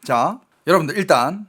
자, 여러분들 일단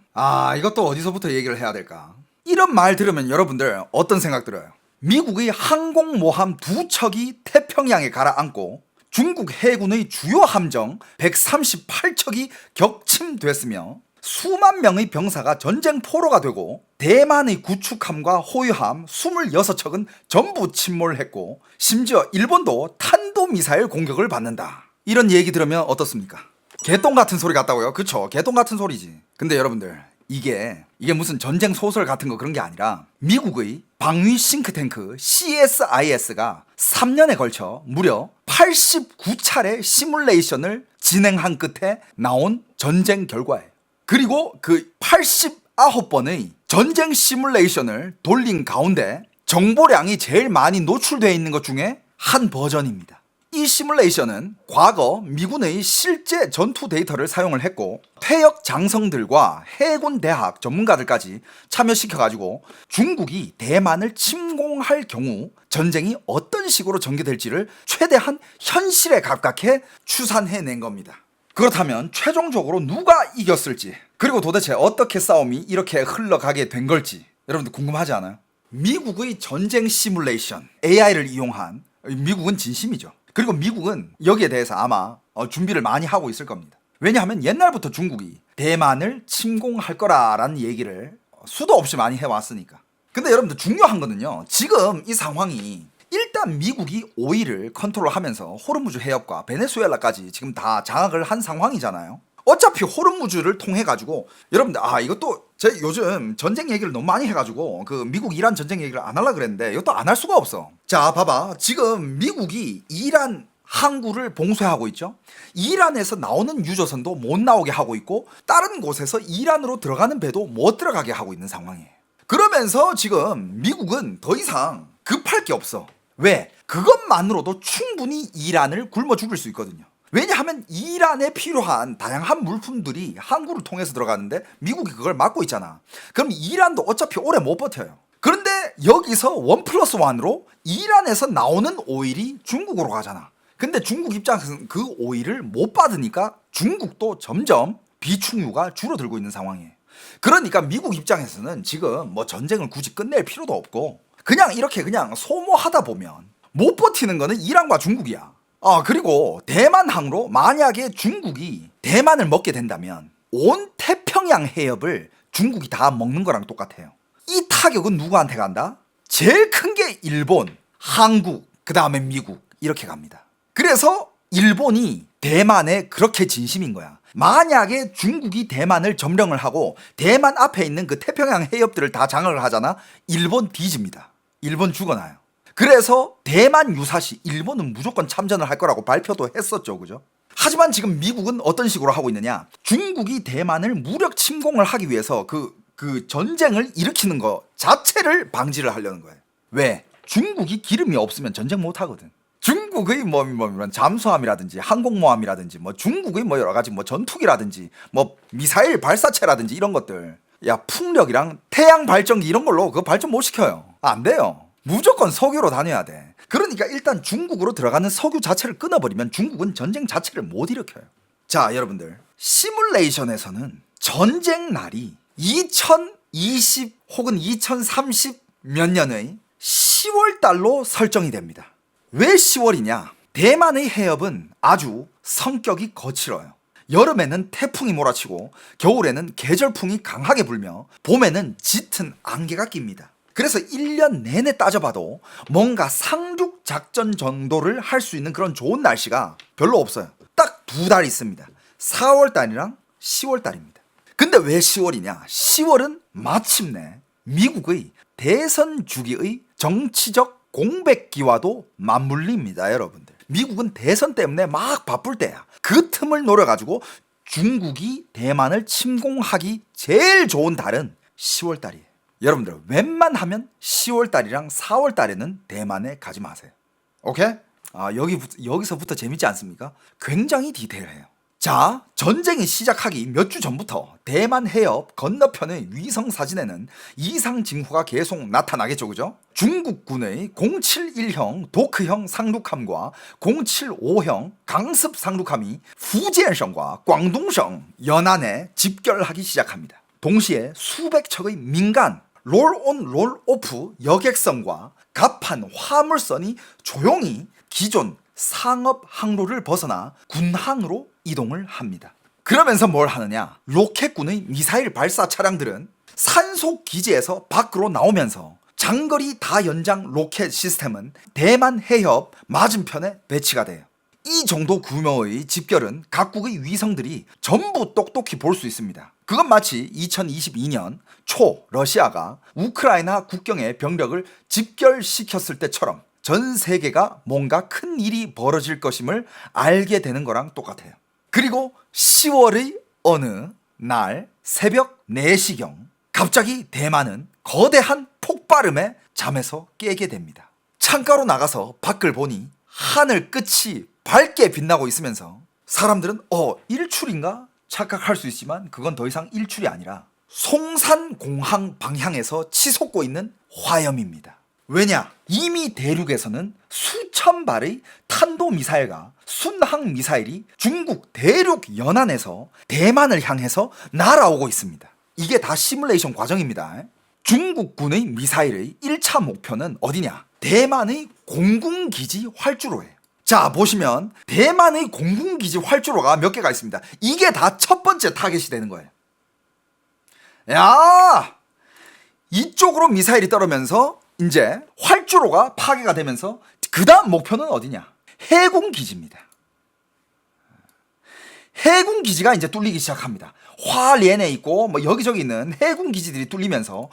이것도 어디서부터 얘기를 해야 될까? 이런 말 들으면 여러분들 어떤 생각 들어요? 미국의 항공모함 2척이 태평양에 가라앉고 중국 해군의 주요 함정 138척이 격침됐으며 수만 명의 병사가 전쟁 포로가 되고 대만의 구축함과 호위함 26척은 전부 침몰했고 심지어 일본도 탄도미사일 공격을 받는다. 이런 얘기 들으면 어떻습니까? 개똥 같은 소리 같다고요? 그쵸, 개똥 같은 소리지. 근데 여러분들 이게 무슨 전쟁 소설 같은 거 그런 게 아니라 미국의 방위 싱크탱크 CSIS가 3년에 걸쳐 무려 89차례 시뮬레이션을 진행한 끝에 나온 전쟁 결과예요. 그리고 그 89번의 전쟁 시뮬레이션을 돌린 가운데 정보량이 제일 많이 노출되어 있는 것 중에 한 버전입니다. 이 시뮬레이션은 과거 미군의 실제 전투 데이터를 사용을 했고 퇴역 장성들과 해군 대학 전문가들까지 참여시켜가지고 중국이 대만을 침공할 경우 전쟁이 어떤 식으로 전개될지를 최대한 현실에 가깝게 추산해낸 겁니다. 그렇다면 최종적으로 누가 이겼을지, 그리고 도대체 어떻게 싸움이 이렇게 흘러가게 된 걸지 여러분들 궁금하지 않아요? 미국의 전쟁 시뮬레이션 AI를 이용한, 미국은 진심이죠. 그리고 미국은 여기에 대해서 아마 준비를 많이 하고 있을 겁니다. 왜냐하면 옛날부터 중국이 대만을 침공할 거라라는 얘기를 수도 없이 많이 해왔으니까. 근데 여러분들 중요한 거는요, 지금 이 상황이 일단 미국이 오일을 컨트롤하면서 호르무즈 해협과 베네수엘라까지 지금 다 장악을 한 상황이잖아요. 어차피 호르무즈를 통해 가지고 여러분들 이것도 제가 요즘 전쟁 얘기를 너무 많이 해가지고 그 미국 이란 전쟁 얘기를 안 하려고 그랬는데 이것도 안 할 수가 없어. 자, 봐봐, 지금 미국이 이란 항구를 봉쇄하고 있죠. 이란에서 나오는 유조선도 못 나오게 하고 있고 다른 곳에서 이란으로 들어가는 배도 못 들어가게 하고 있는 상황이에요. 그러면서 지금 미국은 더 이상 급할 게 없어. 왜? 그것만으로도 충분히 이란을 굶어 죽일 수 있거든요. 왜냐하면 이란에 필요한 다양한 물품들이 항구를 통해서 들어가는데 미국이 그걸 막고 있잖아. 그럼 이란도 어차피 오래 못 버텨요. 그런데 여기서 1+1으로 이란에서 나오는 오일이 중국으로 가잖아. 근데 중국 입장에서는 그 오일을 못 받으니까 중국도 점점 비축유가 줄어들고 있는 상황이에요. 그러니까 미국 입장에서는 지금 뭐 전쟁을 굳이 끝낼 필요도 없고 그냥 이렇게 그냥 소모하다 보면 못 버티는 거는 이란과 중국이야. 그리고 대만항으로 만약에 중국이 대만을 먹게 된다면 온 태평양 해협을 중국이 다 먹는 거랑 똑같아요. 이 타격은 누구한테 간다? 제일 큰 게 일본, 한국, 그 다음에 미국 이렇게 갑니다. 그래서 일본이 대만에 그렇게 진심인 거야. 만약에 중국이 대만을 점령을 하고 대만 앞에 있는 그 태평양 해협들을 다 장악을 하잖아. 일본 뒤집니다. 일본 죽어나요. 그래서 대만 유사시 일본은 무조건 참전을 할 거라고 발표도 했었죠. 그죠? 하지만 지금 미국은 어떤 식으로 하고 있느냐? 중국이 대만을 무력 침공을 하기 위해서 그 전쟁을 일으키는 거 자체를 방지를 하려는 거예요. 왜? 중국이 기름이 없으면 전쟁 못 하거든. 중국의 잠수함이라든지 항공모함이라든지 중국의 여러 가지 전투기라든지 미사일 발사체라든지 이런 것들, 풍력이랑 태양 발전기 이런 걸로 그거 발전 못 시켜요. 안 돼요. 무조건 석유로 다녀야 돼. 그러니까 일단 중국으로 들어가는 석유 자체를 끊어버리면 중국은 전쟁 자체를 못 일으켜요. 자, 여러분들, 시뮬레이션에서는 전쟁 날이 2020 혹은 2030 몇 년의 10월 달로 설정이 됩니다. 왜 10월이냐? 대만의 해협은 아주 성격이 거칠어요. 여름에는 태풍이 몰아치고 겨울에는 계절풍이 강하게 불며 봄에는 짙은 안개가 낍니다. 그래서 1년 내내 따져봐도 뭔가 상륙 작전 정도를 할 수 있는 그런 좋은 날씨가 별로 없어요. 딱 2달 있습니다. 4월달이랑 10월달입니다. 근데 왜 10월이냐? 10월은 마침내 미국의 대선 주기의 정치적 공백기와도 맞물립니다, 여러분들. 미국은 대선 때문에 막 바쁠 때야. 그 틈을 노려가지고 중국이 대만을 침공하기 제일 좋은 달은 10월달이에요. 여러분들, 웬만하면 10월달이랑 4월달에는 대만에 가지 마세요. 오케이? 여기서부터 재밌지 않습니까? 굉장히 디테일해요. 자, 전쟁이 시작하기 몇 주 전부터 대만 해협 건너편의 위성 사진에는 이상 징후가 계속 나타나겠죠, 그죠? 중국군의 071형 도크형 상륙함과 075형 강습 상륙함이 후지엔성과 광동성 연안에 집결하기 시작합니다. 동시에 수백 척의 민간 롤온 롤오프 여객선과 갑판 화물선이 조용히 기존 상업 항로를 벗어나 군항으로 이동을 합니다. 그러면서 뭘 하느냐? 로켓군의 미사일 발사 차량들은 산속 기지에서 밖으로 나오면서 장거리 다연장 로켓 시스템은 대만 해협 맞은편에 배치가 돼요. 이 정도 규모의 집결은 각국의 위성들이 전부 똑똑히 볼 수 있습니다. 그건 마치 2022년 초 러시아가 우크라이나 국경에 병력을 집결시켰을 때처럼 전 세계가 뭔가 큰 일이 벌어질 것임을 알게 되는 거랑 똑같아요. 그리고 10월의 어느 날 새벽 4시경 갑자기 대만은 거대한 폭발음에 잠에서 깨게 됩니다. 창가로 나가서 밖을 보니 하늘 끝이 밝게 빛나고 있으면서 사람들은 일출인가 착각할 수 있지만 그건 더 이상 일출이 아니라 송산공항 방향에서 치솟고 있는 화염입니다. 왜냐? 이미 대륙에서는 수천 발의 탄도미사일과 순항미사일이 중국 대륙 연안에서 대만을 향해서 날아오고 있습니다. 이게 다 시뮬레이션 과정입니다. 중국군의 미사일의 1차 목표는 어디냐? 대만의 공군기지 활주로예요. 자, 보시면 대만의 공군기지 활주로가 몇 개가 있습니다. 이게 다 첫 번째 타겟이 되는 거예요. 야! 이쪽으로 미사일이 떨어지면서 이제 활주로가 파괴가 되면서 그 다음 목표는 어디냐? 해군기지입니다. 해군기지가 이제 뚫리기 시작합니다. 화롄에 있고 뭐 여기저기 있는 해군기지들이 뚫리면서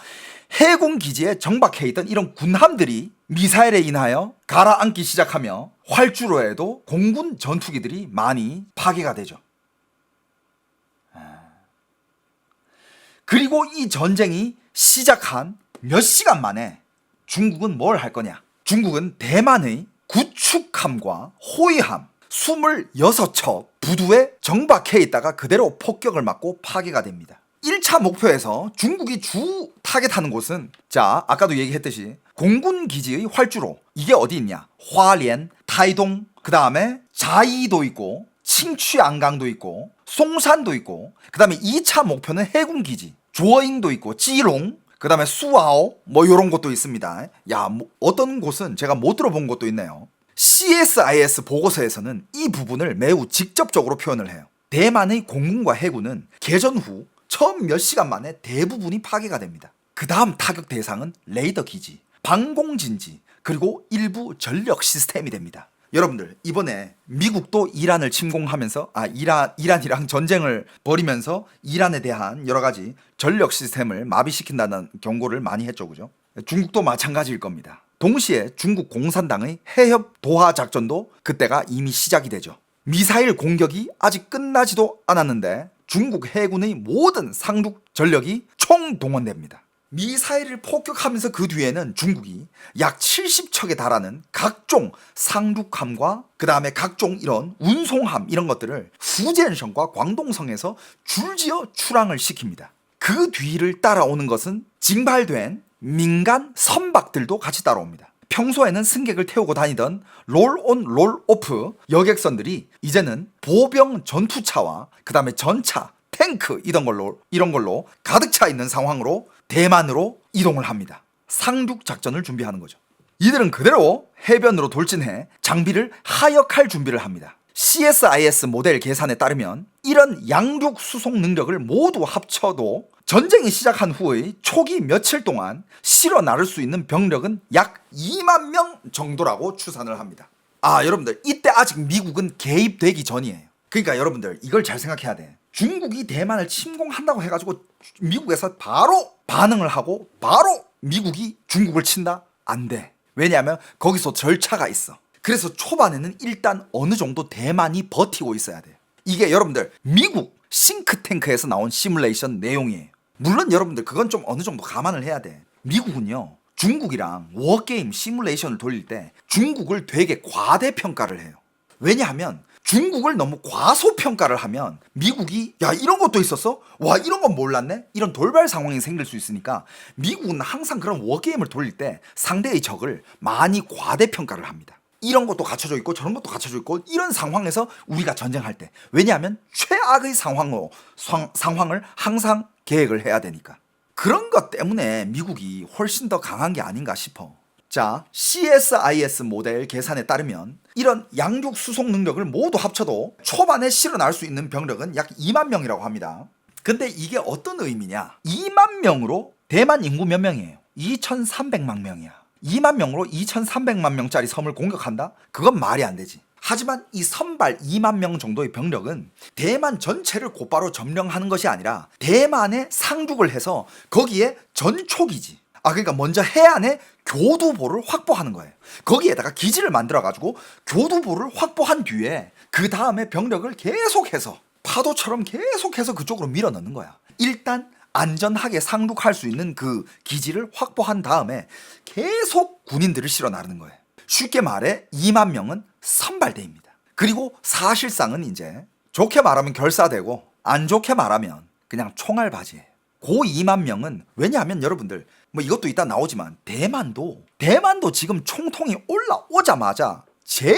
해군기지에 정박해 있던 이런 군함들이 미사일에 인하여 가라앉기 시작하며 활주로에도 공군 전투기들이 많이 파괴가 되죠. 그리고 이 전쟁이 시작한 몇 시간 만에 중국은 뭘 할 거냐? 중국은 대만의 구축함과 호위함 26척 부두에 정박해 있다가 그대로 폭격을 맞고 파괴가 됩니다. 1차 목표에서 중국이 주 타겟하는 곳은 자, 아까도 얘기했듯이 공군기지의 활주로, 이게 어디 있냐? 화롄, 타이동, 그 다음에 자이도 있고 칭취안강도 있고 송산도 있고, 그 다음에 2차 목표는 해군기지 조어잉도 있고 찌롱, 그 다음에 수아오 뭐 요런 곳도 있습니다. 야, 뭐 어떤 곳은 제가 못 들어본 곳도 있네요. CSIS 보고서에서는 이 부분을 매우 직접적으로 표현을 해요. 대만의 공군과 해군은 개전 후 처음 몇 시간 만에 대부분이 파괴가 됩니다. 그 다음 타격 대상은 레이더 기지, 방공진지, 그리고 일부 전력 시스템이 됩니다. 여러분들, 이번에 미국도 이란을 침공하면서 이란이랑 전쟁을 벌이면서 이란에 대한 여러 가지 전력 시스템을 마비시킨다는 경고를 많이 했죠, 그죠? 중국도 마찬가지일 겁니다. 동시에 중국 공산당의 해협 도하 작전도 그때가 이미 시작이 되죠. 미사일 공격이 아직 끝나지도 않았는데 중국 해군의 모든 상륙 전력이 총동원됩니다. 미사일을 폭격하면서 그 뒤에는 중국이 약 70척에 달하는 각종 상륙함과 그 다음에 각종 이런 운송함 이런 것들을 후젠성과 광동성에서 줄지어 출항을 시킵니다. 그 뒤를 따라오는 것은 징발된 민간 선박들도 같이 따라옵니다. 평소에는 승객을 태우고 다니던 롤온 롤오프 여객선들이 이제는 보병 전투차와 그 다음에 전차, 탱크 이런 걸로 가득 차 있는 상황으로 대만으로 이동을 합니다. 상륙 작전을 준비하는 거죠. 이들은 그대로 해변으로 돌진해 장비를 하역할 준비를 합니다. CSIS 모델 계산에 따르면 이런 양륙 수송 능력을 모두 합쳐도 전쟁이 시작한 후의 초기 며칠 동안 실어 나를 수 있는 병력은 약 2만 명 정도라고 추산을 합니다. 여러분들, 이때 아직 미국은 개입되기 전이에요. 그러니까 여러분들 이걸 잘 생각해야 돼. 중국이 대만을 침공한다고 해가지고 미국에서 바로 반응을 하고 바로 미국이 중국을 친다? 안 돼. 왜냐하면 거기서 절차가 있어. 그래서 초반에는 일단 어느 정도 대만이 버티고 있어야 돼요. 이게 여러분들 미국 싱크탱크에서 나온 시뮬레이션 내용이에요. 물론 여러분들 그건 좀 어느 정도 감안을 해야 돼. 미국은요, 중국이랑 워게임 시뮬레이션을 돌릴 때 중국을 되게 과대평가를 해요. 왜냐하면 중국을 너무 과소평가를 하면 미국이 야 이런 것도 있었어? 와 이런 건 몰랐네? 이런 돌발 상황이 생길 수 있으니까 미국은 항상 그런 워게임을 돌릴 때 상대의 적을 많이 과대평가를 합니다. 이런 것도 갖춰져 있고 저런 것도 갖춰져 있고 이런 상황에서 우리가 전쟁할 때 왜냐하면 최악의 상황을 항상 계획을 해야 되니까 그런 것 때문에 미국이 훨씬 더 강한 게 아닌가 싶어. 자, CSIS 모델 계산에 따르면 이런 양육 수송 능력을 모두 합쳐도 초반에 실어날 수 있는 병력은 약 2만 명이라고 합니다. 근데 이게 어떤 의미냐? 2만 명으로 대만 인구 몇 명이에요? 2,300만 명이야. 2만 명으로 2,300만 명짜리 섬을 공격한다? 그건 말이 안 되지. 하지만 이 선발 2만 명 정도의 병력은 대만 전체를 곧바로 점령하는 것이 아니라 대만에 상륙을 해서 거기에 전초기지. 그러니까 먼저 해안에 교두보를 확보하는 거예요. 거기에다가 기지를 만들어가지고 교두보를 확보한 뒤에 그 다음에 병력을 계속해서 파도처럼 계속해서 그쪽으로 밀어넣는 거야. 일단 안전하게 상륙할 수 있는 그 기지를 확보한 다음에 계속 군인들을 실어 나르는 거예요. 쉽게 말해 2만 명은 선발대입니다. 그리고 사실상은 이제 좋게 말하면 결사되고 안 좋게 말하면 그냥 총알바지예요. 고 2만 명은 왜냐하면 여러분들 뭐 이것도 이따 나오지만 대만도 지금 총통이 올라오자마자 제일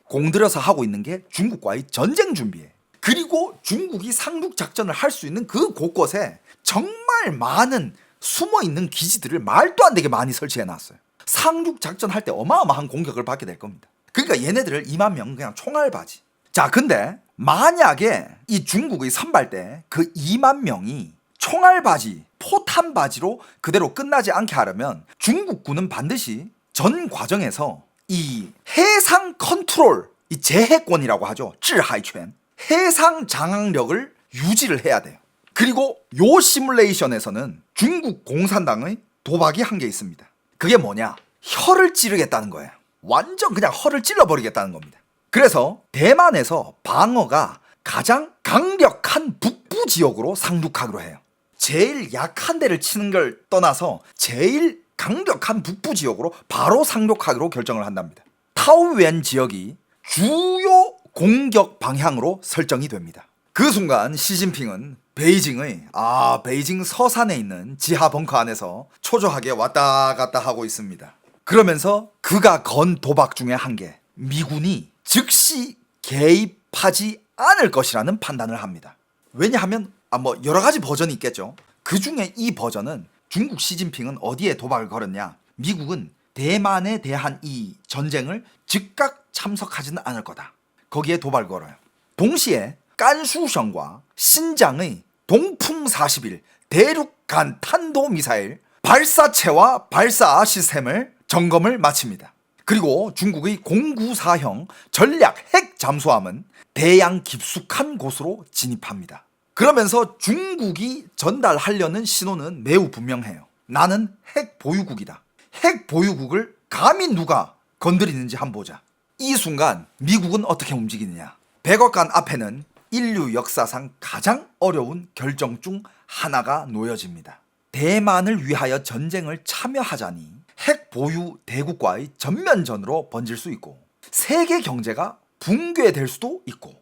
공들여서 하고 있는 게 중국과의 전쟁 준비예요. 그리고 중국이 상륙 작전을 할 수 있는 그 곳곳에 정말 많은 숨어있는 기지들을 말도 안 되게 많이 설치해놨어요. 상륙 작전 할 때 어마어마한 공격을 받게 될 겁니다. 그러니까 얘네들을 2만 명은 그냥 총알바지. 자, 근데 만약에 이 중국의 선발대 그 2만 명이 총알바지, 포탄바지로 그대로 끝나지 않게 하려면 중국군은 반드시 전 과정에서 이 해상 컨트롤, 이 제해권이라고 하죠. 쯔하이권, 해상 장악력을 유지를 해야 돼요. 그리고 요 시뮬레이션에서는 중국 공산당의 도박이 한 게 있습니다. 그게 뭐냐? 혀를 찌르겠다는 거예요. 완전 그냥 혀를 찔러버리겠다는 겁니다. 그래서 대만에서 방어가 가장 강력한 북부 지역으로 상륙하기로 해요. 제일 약한 데를 치는 걸 떠나서 제일 강력한 북부 지역으로 바로 상륙하기로 결정을 한답니다. 타오유엔 지역이 주요 공격 방향으로 설정이 됩니다. 그 순간 시진핑은 베이징 서산에 있는 지하 벙커 안에서 초조하게 왔다 갔다 하고 있습니다. 그러면서 그가 건 도박 중에 한 게 미군이 즉시 개입하지 않을 것이라는 판단을 합니다. 왜냐하면 뭐 여러 가지 버전이 있겠죠. 그 중에 이 버전은 중국 시진핑은 어디에 도박을 걸었냐? 미국은 대만에 대한 이 전쟁을 즉각 참석하지는 않을 거다. 거기에 도박을 걸어요. 동시에 깐슈성과 신장의 동풍 41 대륙간 탄도미사일 발사체와 발사 시스템을 점검을 마칩니다. 그리고 중국의 094형 전략 핵 잠수함은 대양 깊숙한 곳으로 진입합니다. 그러면서 중국이 전달하려는 신호는 매우 분명해요. 나는 핵 보유국이다. 핵 보유국을 감히 누가 건드리는지 한번 보자. 이 순간 미국은 어떻게 움직이느냐? 백악관 앞에는 인류 역사상 가장 어려운 결정 중 하나가 놓여집니다. 대만을 위하여 전쟁을 참여하자니 핵 보유 대국과의 전면전으로 번질 수 있고 세계 경제가 붕괴될 수도 있고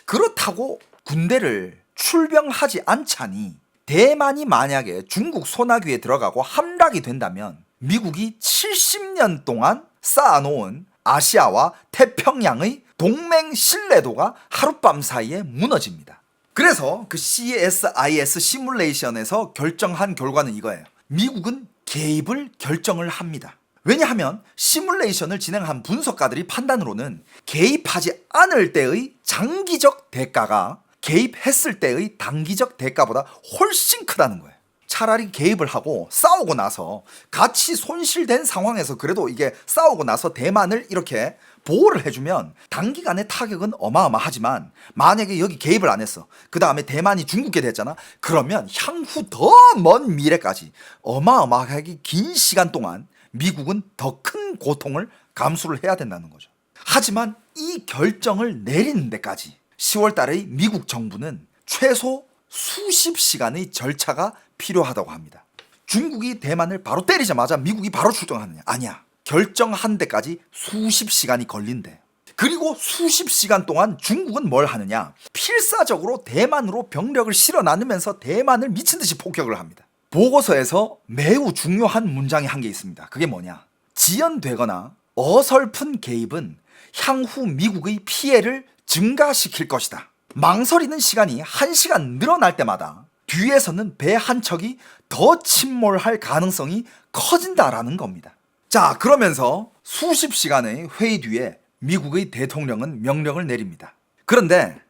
그렇다고 군대를 출병하지 않자니 대만이 만약에 중국 소나기에 들어가고 함락이 된다면 미국이 70년 동안 쌓아놓은 아시아와 태평양의 동맹 신뢰도가 하룻밤 사이에 무너집니다. 그래서 그 CSIS 시뮬레이션에서 결정한 결과는 이거예요. 미국은 개입을 결정을 합니다. 왜냐하면 시뮬레이션을 진행한 분석가들이 판단으로는 개입하지 않을 때의 장기적 대가가 개입했을 때의 단기적 대가보다 훨씬 크다는 거예요. 차라리 개입을 하고 싸우고 나서 같이 손실된 상황에서 그래도 이게 싸우고 나서 대만을 이렇게 보호를 해주면 단기간의 타격은 어마어마하지만 만약에 여기 개입을 안 했어. 그 다음에 대만이 중국게 됐잖아. 그러면 향후 더 먼 미래까지 어마어마하게 긴 시간 동안 미국은 더 큰 고통을 감수를 해야 된다는 거죠. 하지만 이 결정을 내리는 데까지 10월 달의 미국 정부는 최소 수십 시간의 절차가 필요하다고 합니다. 중국이 대만을 바로 때리자마자 미국이 바로 출동하느냐? 아니야. 결정한 데까지 수십 시간이 걸린대. 그리고 수십 시간 동안 중국은 뭘 하느냐? 필사적으로 대만으로 병력을 실어 나누면서 대만을 미친 듯이 폭격을 합니다. 보고서에서 매우 중요한 문장이 한 게 있습니다. 그게 뭐냐? 지연되거나 어설픈 개입은 향후 미국의 피해를 증가시킬 것이다. 망설이는 시간이 1시간 늘어날 때마다 뒤에서는 배 한 척이 더 침몰할 가능성이 커진다라는 겁니다. 자, 그러면서 수십 시간의 회의 뒤에 미국의 대통령은 명령을 내립니다. 그런데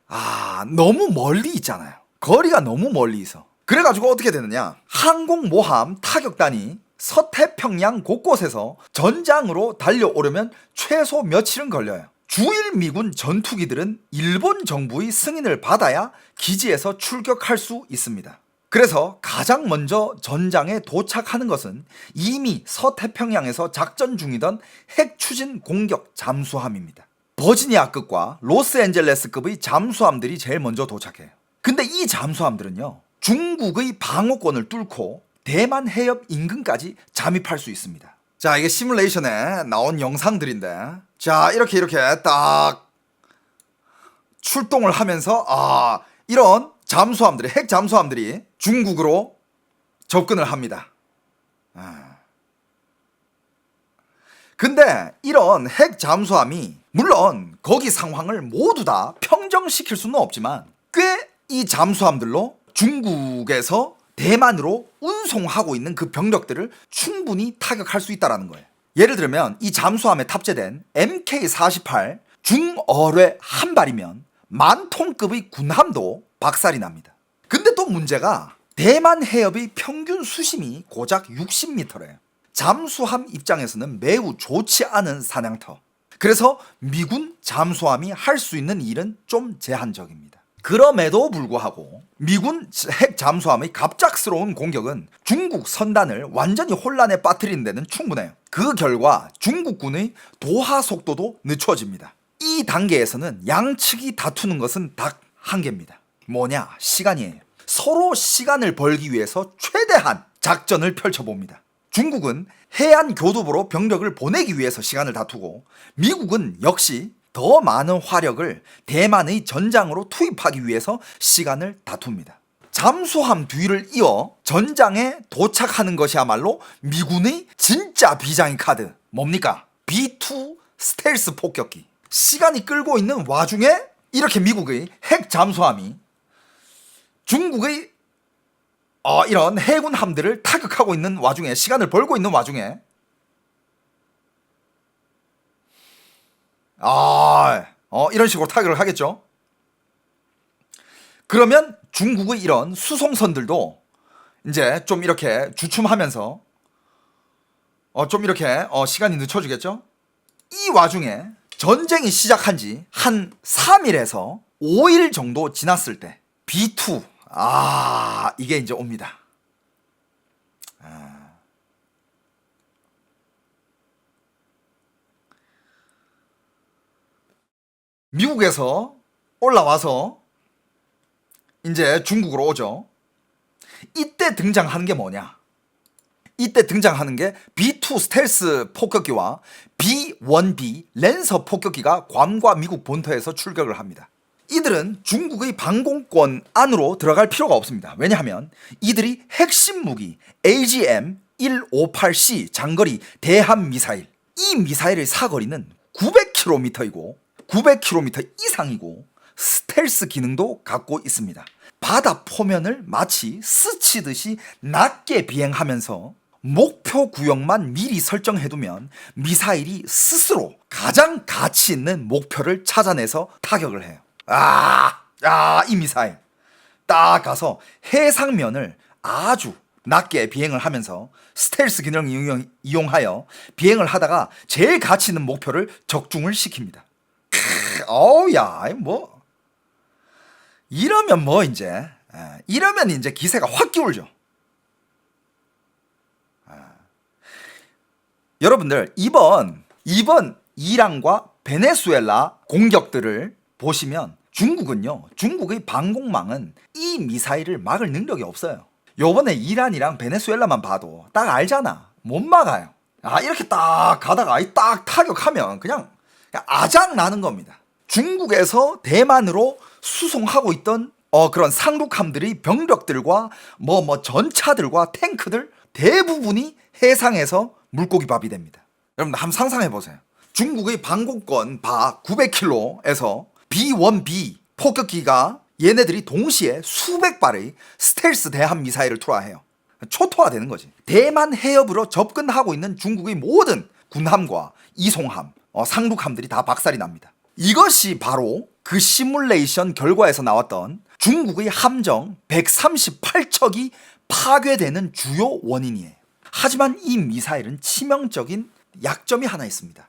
너무 멀리 있잖아요. 거리가 너무 멀리 있어. 그래가지고 어떻게 되느냐? 항공모함 타격단이 서태평양 곳곳에서 전장으로 달려오려면 최소 며칠은 걸려요. 주일 미군 전투기들은 일본 정부의 승인을 받아야 기지에서 출격할 수 있습니다. 그래서 가장 먼저 전장에 도착하는 것은 이미 서태평양에서 작전 중이던 핵추진 공격 잠수함입니다. 버지니아급과 로스앤젤레스급의 잠수함들이 제일 먼저 도착해요. 근데 이 잠수함들은요, 중국의 방어권을 뚫고 대만 해협 인근까지 잠입할 수 있습니다. 자, 이게 시뮬레이션에 나온 영상들인데, 자, 이렇게 딱 출동을 하면서 이런 잠수함들이, 핵 잠수함들이 중국으로 접근을 합니다. 근데 이런 핵 잠수함이 물론 거기 상황을 모두 다 평정시킬 수는 없지만 꽤 이 잠수함들로 중국에서 대만으로 운송하고 있는 그 병력들을 충분히 타격할 수 있다는 거예요. 예를 들면 이 잠수함에 탑재된 MK-48 중어뢰 한 발이면 10,000톤급의 군함도 박살이 납니다. 근데 또 문제가 대만 해협의 평균 수심이 고작 60m래요. 잠수함 입장에서는 매우 좋지 않은 사냥터. 그래서 미군 잠수함이 할 수 있는 일은 좀 제한적입니다. 그럼에도 불구하고 미군 핵 잠수함의 갑작스러운 공격은 중국 선단을 완전히 혼란에 빠뜨리는 데는 충분해요. 그 결과 중국군의 도하 속도도 늦춰집니다. 이 단계에서는 양측이 다투는 것은 딱 한 개입니다. 뭐냐? 시간이에요. 서로 시간을 벌기 위해서 최대한 작전을 펼쳐봅니다. 중국은 해안 교두보로 병력을 보내기 위해서 시간을 다투고 미국은 역시 더 많은 화력을 대만의 전장으로 투입하기 위해서 시간을 다툽니다. 잠수함 뒤를 이어 전장에 도착하는 것이야말로 미군의 진짜 비장의 카드. 뭡니까? B2 스텔스 폭격기. 시간이 끌고 있는 와중에 이렇게 미국의 핵 잠수함이 중국의 이런 해군함들을 타격하고 있는 와중에, 시간을 벌고 있는 와중에 이런 식으로 타격을 하겠죠. 그러면 중국의 이런 수송선들도 이제 좀 이렇게 주춤하면서 좀 이렇게 시간이 늦춰주겠죠. 이 와중에 전쟁이 시작한 지 한 3일에서 5일 정도 지났을 때 B2 이게 이제 옵니다. 미국에서 올라와서 이제 중국으로 오죠. 이때 등장하는 게 뭐냐? 이때 등장하는 게 B2 스텔스 폭격기와 B1B 랜서 폭격기가 괌과 미국 본토에서 출격을 합니다. 이들은 중국의 방공권 안으로 들어갈 필요가 없습니다. 왜냐하면 이들이 핵심 무기 AGM-158C 장거리 대함 미사일, 이 미사일의 사거리는 900km이고 900km 이상이고 스텔스 기능도 갖고 있습니다. 바다 포면을 마치 스치듯이 낮게 비행하면서 목표 구역만 미리 설정해두면 미사일이 스스로 가장 가치 있는 목표를 찾아내서 타격을 해요. 이 미사일 딱 가서 해상면을 아주 낮게 비행을 하면서 스텔스 기능을 이용하여 비행을 하다가 제일 가치 있는 목표를 적중을 시킵니다. 이러면 이제 기세가 확 기울죠. 여러분들 이번 이란과 베네수엘라 공격들을 보시면 중국의 방공망은 이 미사일을 막을 능력이 없어요. 요번에 이란이랑 베네수엘라만 봐도 딱 알잖아. 못 막아요. 이렇게 딱 가다가 딱 타격하면 그냥 그러니까 아작나는 겁니다. 중국에서 대만으로 수송하고 있던 그런 상륙함들의 병력들과 전차들과 탱크들 대부분이 해상에서 물고기 밥이 됩니다. 여러분 한번 상상해 보세요. 중국의 방공권 바 900km에서 B-1B 폭격기가 얘네들이 동시에 수백 발의 스텔스 대함 미사일을 투하해요. 초토화되는 거지. 대만 해협으로 접근하고 있는 중국의 모든 군함과 이송함, 상륙함들이 다 박살이 납니다. 이것이 바로 그 시뮬레이션 결과에서 나왔던 중국의 함정 138척이 파괴되는 주요 원인이에요. 하지만 이 미사일은 치명적인 약점이 하나 있습니다.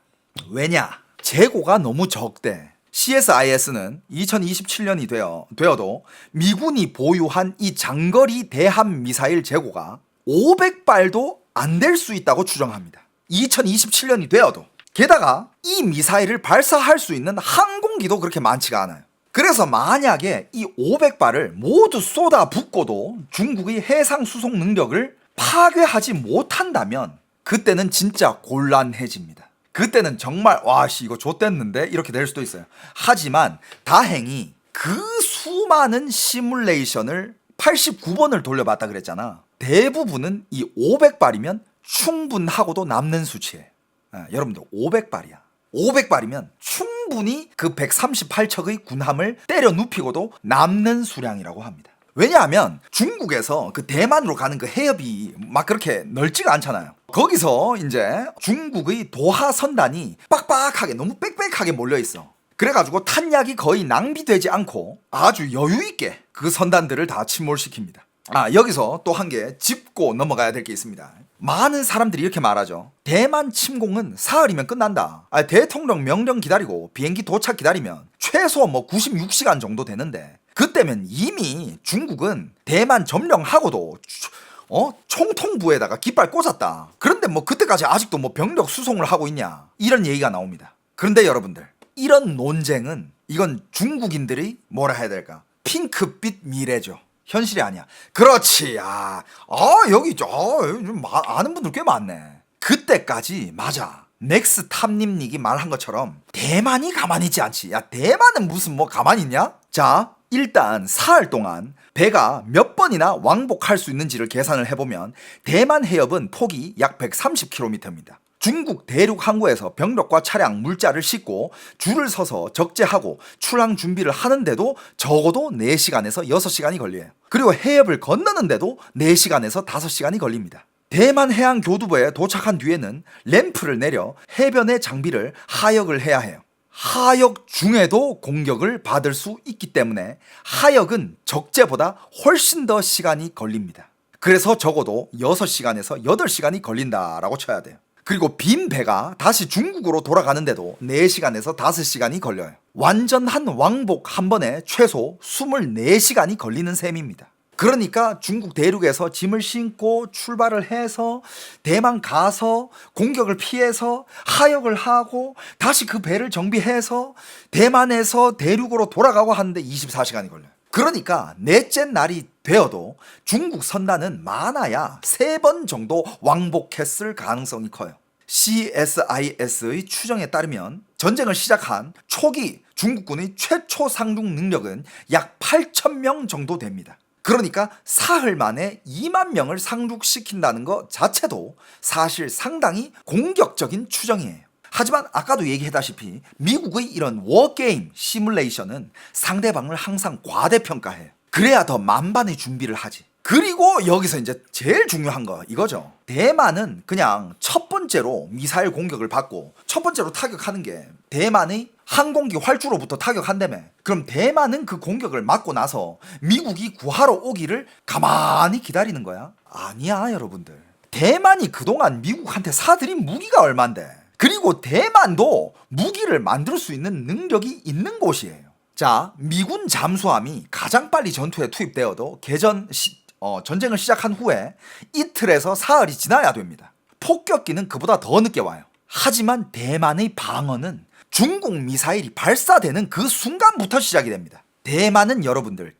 왜냐? 재고가 너무 적대. CSIS는 2027년이 되어도 미군이 보유한 이 장거리 대함 미사일 재고가 500발도 안 될 수 있다고 추정합니다. 2027년이 되어도. 게다가 이 미사일을 발사할 수 있는 항공기도 그렇게 많지가 않아요. 그래서 만약에 이 500발을 모두 쏟아붓고도 중국의 해상 수송 능력을 파괴하지 못한다면 그때는 진짜 곤란해집니다. 그때는 정말 와씨 이거 좆됐는데 이렇게 될 수도 있어요. 하지만 다행히 그 수많은 시뮬레이션을 89번을 돌려봤다 그랬잖아. 대부분은 이 500발이면 충분하고도 남는 수치예요. 여러분들 500발이야. 500발이면 충분히 그 138척의 군함을 때려 눕히고도 남는 수량이라고 합니다. 왜냐하면 중국에서 그 대만으로 가는 그 해협이 막 그렇게 넓지가 않잖아요. 거기서 이제 중국의 도하 선단이 빡빡하게 너무 빽빽하게 몰려 있어. 그래가지고 탄약이 거의 낭비되지 않고 아주 여유 있게 그 선단들을 다 침몰시킵니다. 여기서 또 한 개 짚고 넘어가야 될 게 있습니다. 많은 사람들이 이렇게 말하죠. 대만 침공은 사흘이면 끝난다. 대통령 명령 기다리고 비행기 도착 기다리면 최소 96시간 정도 되는데 그때면 이미 중국은 대만 점령하고도 총통부에다가 깃발 꽂았다. 그런데 그때까지 아직도 병력 수송을 하고 있냐, 이런 얘기가 나옵니다. 그런데 여러분들, 이런 논쟁은 이건 중국인들이 뭐라 해야 될까, 핑크빛 미래죠. 현실이 아니야. 그렇지. 여기 아는 분들 꽤 많네. 그때까지 맞아. 넥스 탐님님이 말한 것처럼 대만이 가만히 있지 않지. 야, 대만은 무슨 가만히 있냐? 자, 일단 사흘 동안 배가 몇 번이나 왕복할 수 있는지를 계산을 해보면 대만 해협은 폭이 약 130km입니다. 중국 대륙 항구에서 병력과 차량, 물자를 싣고 줄을 서서 적재하고 출항 준비를 하는데도 적어도 4시간에서 6시간이 걸려요. 그리고 해협을 건너는데도 4시간에서 5시간이 걸립니다. 대만 해양교두부에 도착한 뒤에는 램프를 내려 해변의 장비를 하역을 해야 해요. 하역 중에도 공격을 받을 수 있기 때문에 하역은 적재보다 훨씬 더 시간이 걸립니다. 그래서 적어도 6시간에서 8시간이 걸린다라고 쳐야 돼요. 그리고 빈 배가 다시 중국으로 돌아가는데도 4시간에서 5시간이 걸려요. 완전한 왕복 한 번에 최소 24시간이 걸리는 셈입니다. 그러니까 중국 대륙에서 짐을 싣고 출발을 해서 대만 가서 공격을 피해서 하역을 하고 다시 그 배를 정비해서 대만에서 대륙으로 돌아가고 하는데 24시간이 걸려요. 그러니까 넷째 날이 되어도 중국 선단은 많아야 3번 정도 왕복했을 가능성이 커요. CSIS의 추정에 따르면 전쟁을 시작한 초기 중국군의 최초 상륙 능력은 약 8,000명 정도 됩니다. 그러니까 사흘 만에 2만 명을 상륙시킨다는 것 자체도 사실 상당히 공격적인 추정이에요. 하지만 아까도 얘기했다시피 미국의 이런 워게임 시뮬레이션은 상대방을 항상 과대평가해요. 그래야 더 만반의 준비를 하지. 그리고 여기서 이제 제일 중요한 거 이거죠. 대만은 그냥 첫 번째로 미사일 공격을 받고 첫 번째로 타격하는 게 대만의 항공기 활주로부터 타격한다며. 그럼 대만은 그 공격을 맞고 나서 미국이 구하러 오기를 가만히 기다리는 거야? 아니야, 여러분들. 대만이 그동안 미국한테 사들인 무기가 얼만데. 그리고 대만도 무기를 만들 수 있는 능력이 있는 곳이에요. 자, 미군 잠수함이 가장 빨리 전투에 투입되어도 전쟁을 시작한 후에 이틀에서 사흘이 지나야 됩니다. 폭격기는 그보다 더 늦게 와요. 하지만 대만의 방어는 중국 미사일이 발사되는 그 순간부터 시작이 됩니다. 대만은 여러분들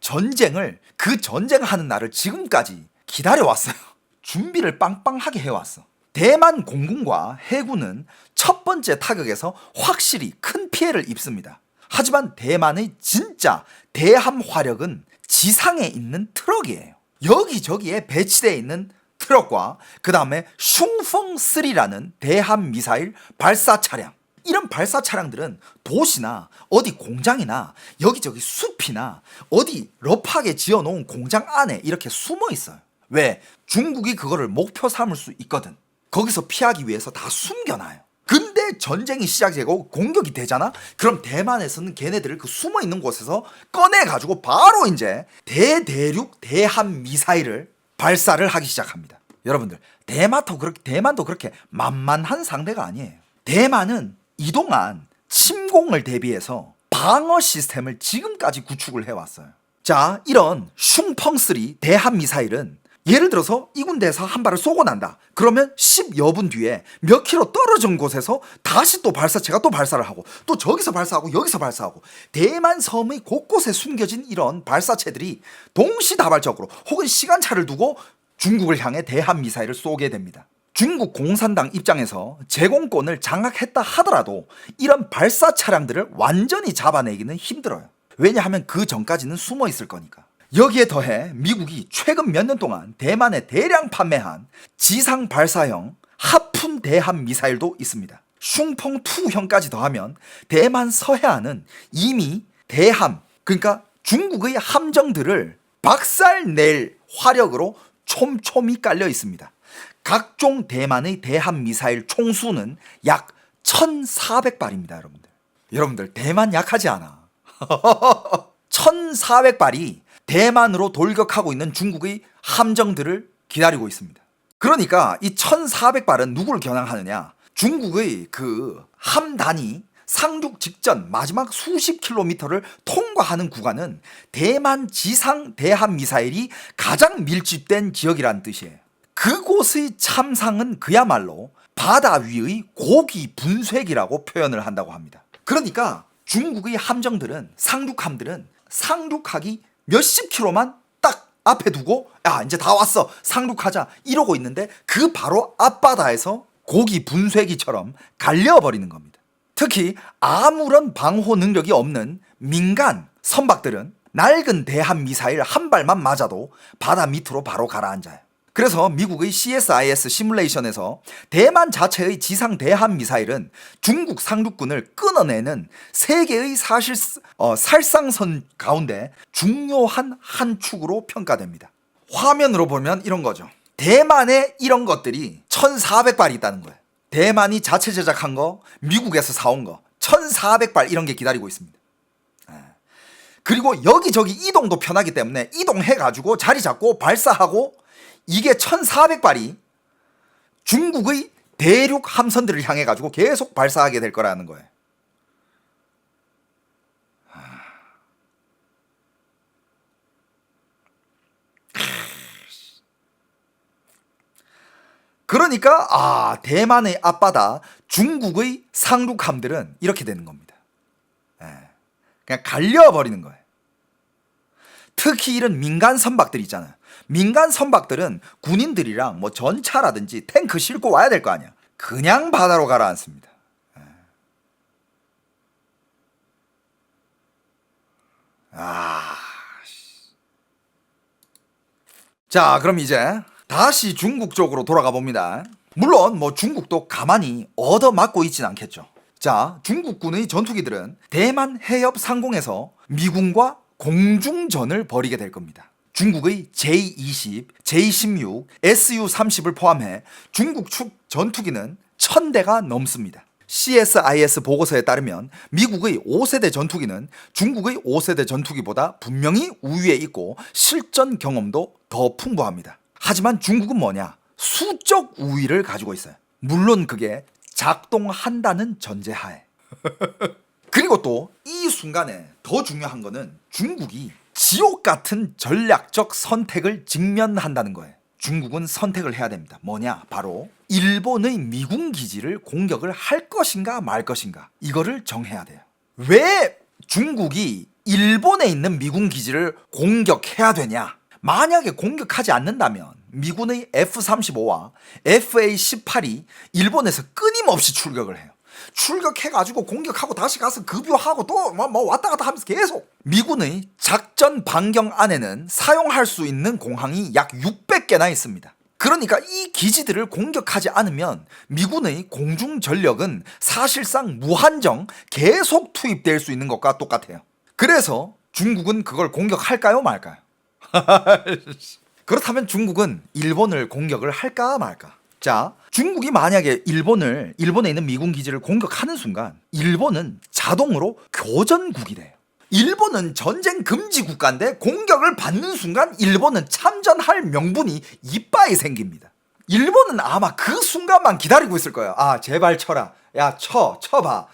그 전쟁하는 날을 지금까지 기다려왔어요. 준비를 빵빵하게 해왔어. 대만 공군과 해군은 첫 번째 타격에서 확실히 큰 피해를 입습니다. 하지만 대만의 진짜 대함 화력은 지상에 있는 트럭이에요. 여기저기에 배치되어 있는 트럭과 그 다음에 슝펑3라는 대함 미사일 발사 차량, 이런 발사 차량들은 도시나 어디 공장이나 여기저기 숲이나 어디 러프하게 지어놓은 공장 안에 이렇게 숨어 있어요. 왜? 중국이 그거를 목표 삼을 수 있거든. 거기서 피하기 위해서 다 숨겨놔요. 근데 전쟁이 시작되고 공격이 되잖아? 그럼 대만에서는 걔네들을 그 숨어 있는 곳에서 꺼내가지고 바로 이제 대대륙 대함 미사일을 발사를 하기 시작합니다. 여러분들, 대만도 그렇게 만만한 상대가 아니에요. 대만은 이동한 침공을 대비해서 방어 시스템을 지금까지 구축을 해왔어요. 자, 이런 슝펑3 대함 미사일은 예를 들어서 이 군대에서 한 발을 쏘고 난다. 그러면 10여 분 뒤에 몇 킬로 떨어진 곳에서 다시 또 발사체가 또 발사를 하고 또 저기서 발사하고 여기서 발사하고, 대만 섬의 곳곳에 숨겨진 이런 발사체들이 동시다발적으로 혹은 시간차를 두고 중국을 향해 대함 미사일을 쏘게 됩니다. 중국 공산당 입장에서 제공권을 장악했다 하더라도 이런 발사 차량들을 완전히 잡아내기는 힘들어요. 왜냐하면 그 전까지는 숨어 있을 거니까. 여기에 더해 미국이 최근 몇 년 동안 대만에 대량 판매한 지상 발사형 하푼 대함 미사일도 있습니다. 슝펑2형까지 더하면 대만 서해안은 이미 대함, 그러니까 중국의 함정들을 박살낼 화력으로 촘촘히 깔려 있습니다. 각종 대만의 대함 미사일 총수는 약 1,400발입니다, 여러분들. 대만 약하지 않아. 1,400발이 대만으로 돌격하고 있는 중국의 함정들을 기다리고 있습니다. 그러니까 이 1,400발은 누구를 겨냥하느냐? 중국의 그 함단이 상륙 직전 마지막 수십 킬로미터를 통과하는 구간은 대만 지상 대함 미사일이 가장 밀집된 지역이라는 뜻이에요. 그곳의 참상은 그야말로 바다 위의 고기 분쇄기라고 표현을 한다고 합니다. 그러니까 중국의 함정들은, 상륙함들은 상륙하기 몇십 킬로만 딱 앞에 두고 야 이제 다 왔어 상륙하자 이러고 있는데 그 바로 앞바다에서 고기 분쇄기처럼 갈려버리는 겁니다. 특히 아무런 방호 능력이 없는 민간 선박들은 낡은 대함 미사일 한 발만 맞아도 바다 밑으로 바로 가라앉아요. 그래서 미국의 CSIS 시뮬레이션에서 대만 자체의 지상 대함 미사일은 중국 상륙군을 끊어내는 세계의 살상선 가운데 중요한 한 축으로 평가됩니다. 화면으로 보면 이런 거죠. 대만에 이런 것들이 1,400발이 있다는 거예요. 대만이 자체 제작한 거, 미국에서 사온 거 1,400발 이런 게 기다리고 있습니다. 그리고 여기저기 이동도 편하기 때문에 이동해가지고 자리 잡고 발사하고, 이게 1,400발이 중국의 대륙 함선들을 향해 가지고 계속 발사하게 될 거라는 거예요. 그러니까 대만의 앞바다 중국의 상륙함들은 이렇게 되는 겁니다. 그냥 갈려버리는 거예요. 특히 이런 민간 선박들 있잖아요. 민간 선박들은 군인들이랑 뭐 전차라든지 탱크 싣고 와야 될 거 아니야. 그냥 바다로 가라앉습니다. 자, 그럼 이제 다시 중국 쪽으로 돌아가 봅니다. 물론 뭐 중국도 가만히 얻어맞고 있진 않겠죠. 자, 중국군의 전투기들은 대만 해협 상공에서 미군과 공중전을 벌이게 될 겁니다. 중국의 J-20, J-16, Su-30을 포함해 중국 축 전투기는 1,000대가 넘습니다. CSIS 보고서에 따르면 미국의 5세대 전투기는 중국의 5세대 전투기보다 분명히 우위에 있고 실전 경험도 더 풍부합니다. 하지만 중국은 뭐냐? 수적 우위를 가지고 있어요. 물론 그게 작동한다는 전제하에. 그리고 또 이 순간에 더 중요한 거는 중국이 지옥 같은 전략적 선택을 직면한다는 거예요. 중국은 선택을 해야 됩니다. 뭐냐? 바로 일본의 미군 기지를 공격을 할 것인가 말 것인가, 이거를 정해야 돼요. 왜 중국이 일본에 있는 미군 기지를 공격해야 되냐? 만약에 공격하지 않는다면 미군의 F-35와 FA-18이 일본에서 끊임없이 출격을 해요. 출격해가지고 공격하고 다시 가서 급유하고 또 뭐 왔다 갔다 하면서 계속. 미군의 작전 반경 안에는 사용할 수 있는 공항이 약 600개나 있습니다. 그러니까 이 기지들을 공격하지 않으면 미군의 공중 전력은 사실상 무한정 계속 투입될 수 있는 것과 똑같아요. 그래서 중국은 그걸 공격할까요 말까요? 그렇다면 중국은 일본을 공격을 할까 말까? 자, 중국이 만약에 일본에 있는 미군 기지를 공격하는 순간 일본은 자동으로 교전국이 돼요. 일본은 전쟁 금지 국가인데 공격을 받는 순간 일본은 참전할 명분이 이빠이 생깁니다. 일본은 아마 그 순간만 기다리고 있을 거예요. 아, 제발 쳐라. 야, 쳐봐.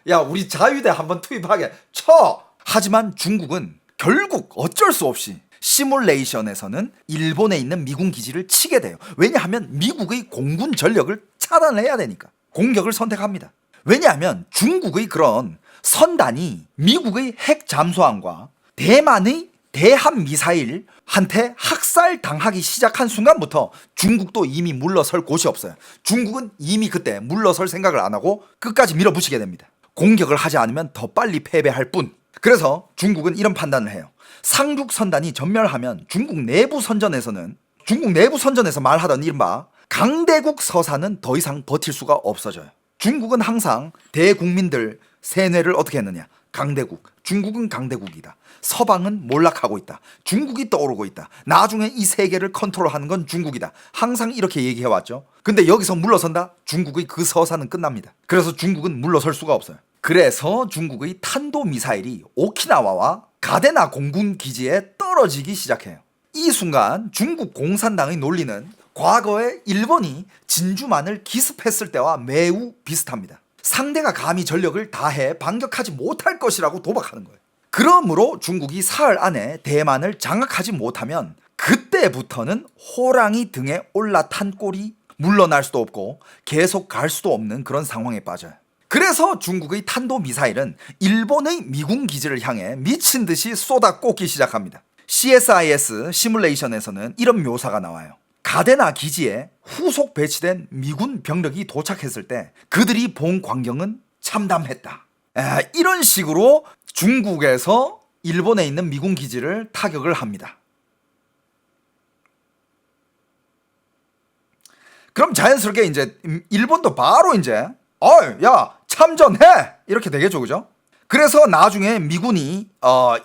야, 우리 자유대 한번 투입하게. 쳐. 하지만 중국은 결국 어쩔 수 없이 시뮬레이션에서는 일본에 있는 미군 기지를 치게 돼요. 왜냐하면 미국의 공군 전력을 차단을 해야 되니까 공격을 선택합니다. 왜냐하면 중국의 그런 선단이 미국의 핵 잠수함과 대만의 대함 미사일한테 학살당하기 시작한 순간부터 중국도 이미 물러설 곳이 없어요. 중국은 이미 그때 물러설 생각을 안 하고 끝까지 밀어붙이게 됩니다. 공격을 하지 않으면 더 빨리 패배할 뿐. 그래서 중국은 이런 판단을 해요. 상륙 선단이 전멸하면 중국 내부 선전에서 말하던 이른바 강대국 서사는 더 이상 버틸 수가 없어져요. 중국은 항상 대국민들 세뇌를 어떻게 했느냐. 강대국. 중국은 강대국이다. 서방은 몰락하고 있다. 중국이 떠오르고 있다. 나중에 이 세계를 컨트롤하는 건 중국이다. 항상 이렇게 얘기해왔죠. 근데 여기서 물러선다? 중국의 그 서사는 끝납니다. 그래서 중국은 물러설 수가 없어요. 그래서 중국의 탄도미사일이 오키나와와 가데나 공군 기지에 떨어지기 시작해요. 이 순간 중국 공산당의 논리는 과거에 일본이 진주만을 기습했을 때와 매우 비슷합니다. 상대가 감히 전력을 다해 반격하지 못할 것이라고 도박하는 거예요. 그러므로 중국이 사흘 안에 대만을 장악하지 못하면 그때부터는 호랑이 등에 올라탄 꼴이 물러날 수도 없고 계속 갈 수도 없는 그런 상황에 빠져요. 그래서 중국의 탄도미사일은 일본의 미군 기지를 향해 미친 듯이 쏟아꽂기 시작합니다. CSIS 시뮬레이션에서는 이런 묘사가 나와요. 가데나 기지에 후속 배치된 미군 병력이 도착했을 때 그들이 본 광경은 참담했다. 이런 식으로 중국에서 일본에 있는 미군 기지를 타격을 합니다. 그럼 자연스럽게 이제 일본도 바로 이제 야 참전해 이렇게 되겠죠, 그죠? 그래서 나중에 미군이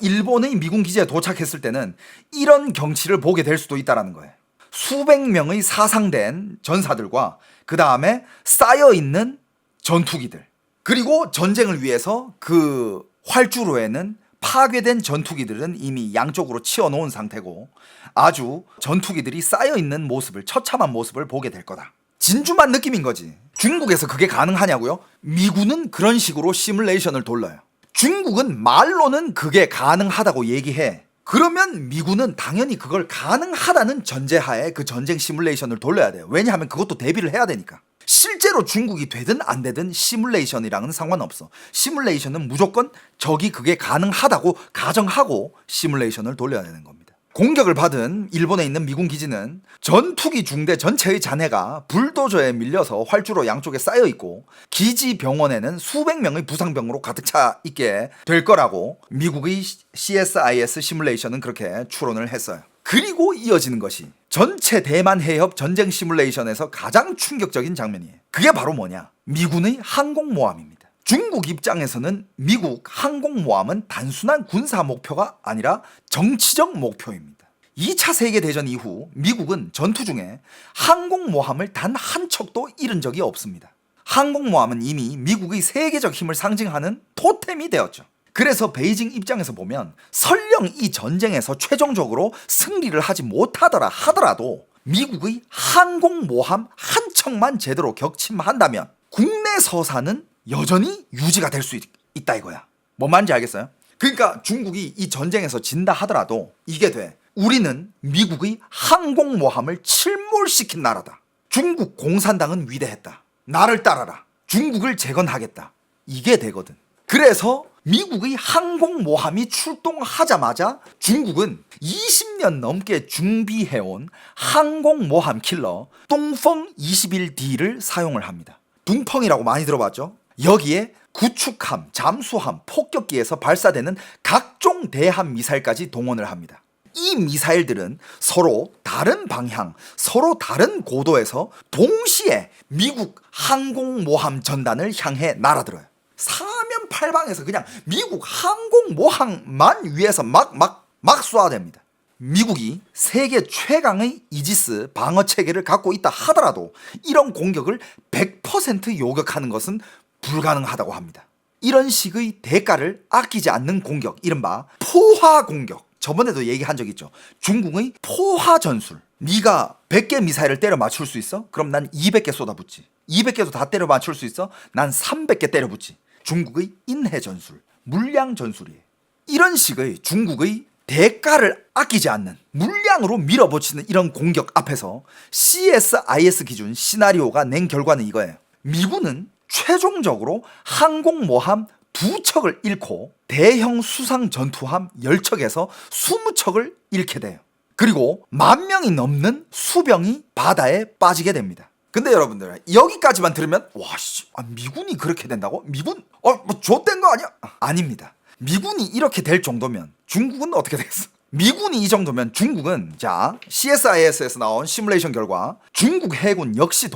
일본의 미군 기지에 도착했을 때는 이런 경치를 보게 될 수도 있다는 거예요. 수백 명의 사상된 전사들과 그 다음에 쌓여있는 전투기들, 그리고 전쟁을 위해서 그 활주로에는 파괴된 전투기들은 이미 양쪽으로 치워놓은 상태고 아주 전투기들이 쌓여있는 모습을, 처참한 모습을 보게 될 거다. 진주만 느낌인 거지. 중국에서 그게 가능하냐고요? 미군은 그런 식으로 시뮬레이션을 돌려요. 중국은 말로는 그게 가능하다고 얘기해. 그러면 미군은 당연히 그걸 가능하다는 전제하에 그 전쟁 시뮬레이션을 돌려야 돼요. 왜냐하면 그것도 대비를 해야 되니까. 실제로 중국이 되든 안 되든 시뮬레이션이랑은 상관없어. 시뮬레이션은 무조건 적이 그게 가능하다고 가정하고 시뮬레이션을 돌려야 되는 겁니다. 공격을 받은 일본에 있는 미군 기지는 전투기 중대 전체의 잔해가 불도저에 밀려서 활주로 양쪽에 쌓여 있고 기지 병원에는 수백 명의 부상병으로 가득 차 있게 될 거라고 미국의 CSIS 시뮬레이션은 그렇게 추론을 했어요. 그리고 이어지는 것이 전체 대만 해협 전쟁 시뮬레이션에서 가장 충격적인 장면이에요. 그게 바로 뭐냐? 미군의 항공모함입니다. 중국 입장에서는 미국 항공모함은 단순한 군사 목표가 아니라 정치적 목표입니다. 2차 세계대전 이후 미국은 전투 중에 항공모함을 단 한 척도 잃은 적이 없습니다. 항공모함은 이미 미국의 세계적 힘을 상징하는 토템이 되었죠. 그래서 베이징 입장에서 보면 설령 이 전쟁에서 최종적으로 승리를 하지 못하더라 하더라도 미국의 항공모함 한 척만 제대로 격침한다면 국내 서사는 여전히 유지가 될 수 있다 이거야. 뭔 말인지 알겠어요? 그러니까 중국이 이 전쟁에서 진다 하더라도 이게 돼. 우리는 미국의 항공모함을 침몰시킨 나라다. 중국 공산당은 위대했다. 나를 따라라. 중국을 재건하겠다. 이게 되거든. 그래서 미국의 항공모함이 출동하자마자 중국은 20년 넘게 준비해온 항공모함 킬러 둥펑 21D를 사용을 합니다. 둥펑이라고 많이 들어봤죠? 여기에 구축함, 잠수함, 폭격기에서 발사되는 각종 대함 미사일까지 동원을 합니다. 이 미사일들은 서로 다른 방향, 서로 다른 고도에서 동시에 미국 항공모함 전단을 향해 날아들어요. 사면팔방에서 그냥 미국 항공모함만 위에서 막 쏴댑니다. 미국이 세계 최강의 이지스 방어 체계를 갖고 있다 하더라도 이런 공격을 100% 요격하는 것은 불가능하다고 합니다. 이런 식의 대가를 아끼지 않는 공격, 이른바 포화 공격. 저번에도 얘기한 적 있죠. 중국의 포화 전술. 네가 100개 미사일을 때려 맞출 수 있어? 그럼 난 200개 쏟아붓지. 200개도 다 때려 맞출 수 있어? 난 300개 때려붓지. 중국의 인해 전술, 물량 전술이에요. 이런 식의 중국의 대가를 아끼지 않는 물량으로 밀어붙이는 이런 공격 앞에서 CSIS 기준 시나리오가 낸 결과는 이거예요. 미군은 최종적으로 항공모함 2척을 잃고 대형 수상 전투함 10척에서 20척을 잃게 돼요. 그리고 10,000명이 넘는 수병이 바다에 빠지게 됩니다. 근데 여러분들 여기까지만 들으면 미군이 그렇게 된다고? 미군? 뭐 좆된 거 아니야? 아닙니다. 미군이 이렇게 될 정도면 중국은 어떻게 되겠어? 미군이 이 정도면 중국은 자 CSIS에서 나온 시뮬레이션 결과 중국 해군 역시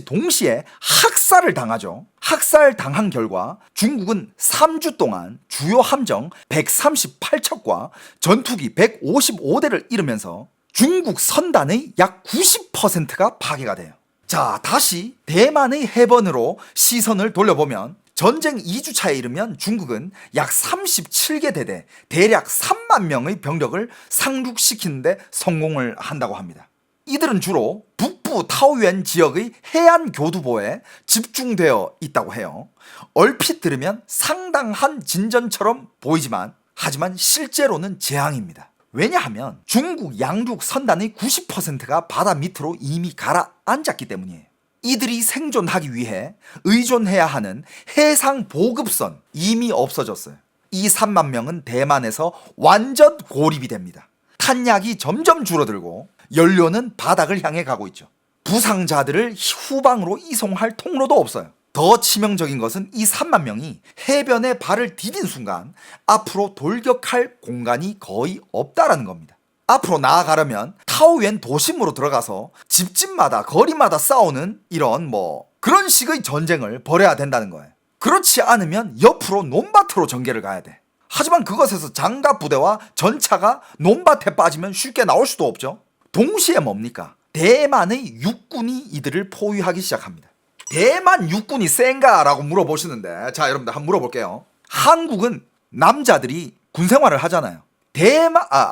동시에 학살을 당하죠. 학살 당한 결과 중국은 3주 동안 주요 함정 138척과 전투기 155대를 잃으면서 중국 선단의 약 90%가 파괴가 돼요. 자, 다시 대만의 해번으로 시선을 돌려보면 전쟁 2주차에 이르면 중국은 약 37개 대대, 대략 3만 명의 병력을 상륙시키는 데 성공을 한다고 합니다. 이들은 주로 북부 타오유엔 지역의 해안 교두보에 집중되어 있다고 해요. 얼핏 들으면 상당한 진전처럼 보이지만 하지만 실제로는 재앙입니다. 왜냐하면 중국 양륙 선단의 90%가 바다 밑으로 이미 가라앉았기 때문이에요. 이들이 생존하기 위해 의존해야 하는 해상 보급선 이미 없어졌어요. 이 3만 명은 대만에서 완전 고립이 됩니다. 탄약이 점점 줄어들고 연료는 바닥을 향해 가고 있죠. 부상자들을 후방으로 이송할 통로도 없어요. 더 치명적인 것은 이 3만 명이 해변에 발을 디딘 순간 앞으로 돌격할 공간이 거의 없다라는 겁니다. 앞으로 나아가려면 타오유엔 도심으로 들어가서 집집마다 거리마다 싸우는 이런 그런 식의 전쟁을 벌여야 된다는 거예요. 그렇지 않으면 옆으로 논밭으로 전개를 가야 돼. 하지만 그것에서 장갑 부대와 전차가 논밭에 빠지면 쉽게 나올 수도 없죠. 동시에 뭡니까? 대만의 육군이 이들을 포위하기 시작합니다. 대만 육군이 센가라고 물어보시는데 자 여러분들 한번 물어볼게요. 한국은 남자들이 군 생활을 하잖아요.